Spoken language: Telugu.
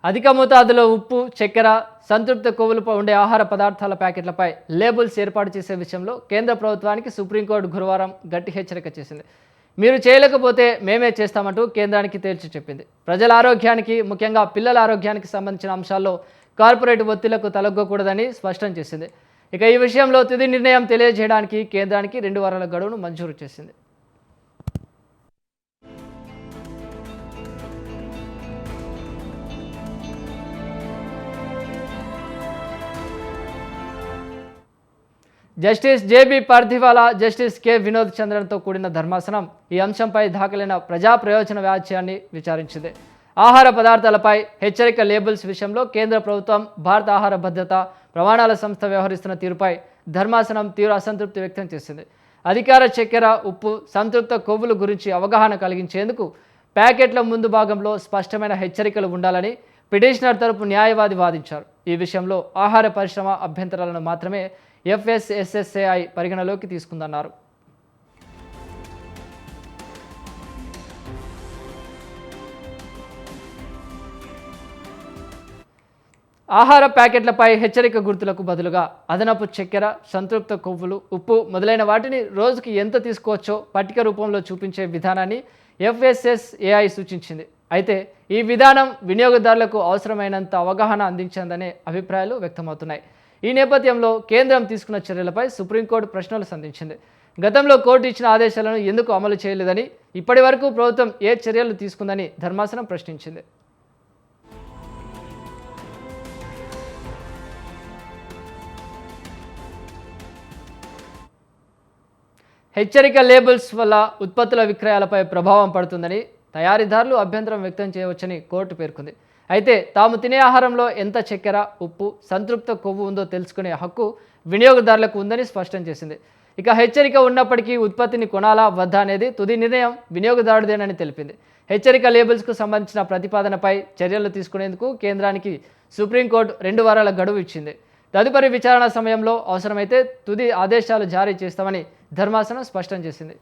అధిక మోతాదులో ఉప్పు, చక్కెర, సంతృప్త కొవ్వులపై ఉండే ఆహార పదార్థాల ప్యాకెట్లపై లేబుల్స్ ఏర్పాటు చేసే విషయంలో కేంద్ర ప్రభుత్వానికి సుప్రీంకోర్టు గురువారం గట్టి హెచ్చరిక చేసింది. మీరు చేయలేకపోతే మేమే చేస్తామంటూ కేంద్రానికి తేల్చి చెప్పింది. ప్రజల ఆరోగ్యానికి, ముఖ్యంగా పిల్లల ఆరోగ్యానికి సంబంధించిన అంశాల్లో కార్పొరేట్ ఒత్తిళ్లకు తలొగ్గకూడదని స్పష్టం చేసింది. ఇక ఈ విషయంలో తుది నిర్ణయం తెలియజేయడానికి కేంద్రానికి 2 వారాల గడువును మంజూరు చేసింది. Justice J B Pardiwala, justice K Vinod చంద్రన్తో కూడిన ధర్మాసనం ఈ అంశంపై దాఖలైన ప్రజా ప్రయోజన వ్యాజ్యాన్ని విచారించింది. ఆహార పదార్థాలపై హెచ్చరిక లేబుల్స్ విషయంలో కేంద్ర ప్రభుత్వం, భారత ఆహార భద్రత ప్రమాణాల సంస్థ వ్యవహరిస్తున్న తీరుపై ధర్మాసనం తీవ్ర అసంతృప్తి వ్యక్తం చేసింది. అధికార చక్కెర, ఉప్పు, సంతృప్త కొవ్వుల గురించి అవగాహన కలిగించేందుకు ప్యాకెట్ల ముందు భాగంలో స్పష్టమైన హెచ్చరికలు ఉండాలని పిటిషనర్ తరపు న్యాయవాది వాదించారు. ఈ విషయంలో ఆహార పరిశ్రమ అభ్యంతరాలను మాత్రమే FSSAI పరిగణలోకి తీసుకుందన్నారు. ఆహార ప్యాకెట్లపై హెచ్చరిక గుర్తులకు బదులుగా అదనపు చక్కెర, సంతృప్త కొవ్వులు, ఉప్పు మొదలైన వాటిని రోజుకి ఎంత తీసుకోవచ్చో పట్టిక రూపంలో చూపించే విధానాన్ని FSSAI సూచించింది. అయితే ఈ విధానం వినియోగదారులకు అవసరమైనంత అవగాహన అందించిందనే అభిప్రాయాలు వ్యక్తమవుతున్నాయి. ఈ నేపథ్యంలో కేంద్రం తీసుకున్న చర్యలపై సుప్రీంకోర్టు ప్రశ్నలు సంధించింది. గతంలో కోర్టు ఇచ్చిన ఆదేశాలను ఎందుకు అమలు చేయలేదని, ఇప్పటి వరకు ప్రభుత్వం ఏ చర్యలు తీసుకుందని ధర్మాసనం ప్రశ్నించింది. హెచ్చరిక లేబుల్స్ వల్ల ఉత్పత్తుల విక్రయాలపై ప్రభావం పడుతుందని, తయారీదారులు అభ్యంతరం వ్యక్తం చేయవచ్చని కోర్టు పేర్కొంది. అయితే తాము తినే ఆహారంలో ఎంత చక్కెర, ఉప్పు, సంతృప్త కొవ్వు ఉందో తెలుసుకునే హక్కు వినియోగదారులకు ఉందని స్పష్టం చేసింది. ఇక హెచ్చరిక ఉన్నప్పటికీ ఉత్పత్తిని కొనాలా వద్దా అనేది తుది నిర్ణయం వినియోగదారుదేనని తెలిపింది. హెచ్చరిక లేబుల్స్కు సంబంధించిన ప్రతిపాదనపై చర్యలు తీసుకునేందుకు కేంద్రానికి సుప్రీంకోర్టు 2 వారాల గడువు ఇచ్చింది. తదుపరి విచారణ సమయంలో అవసరమైతే తుది ఆదేశాలు జారీ చేస్తామని ధర్మాసనం స్పష్టం చేసింది.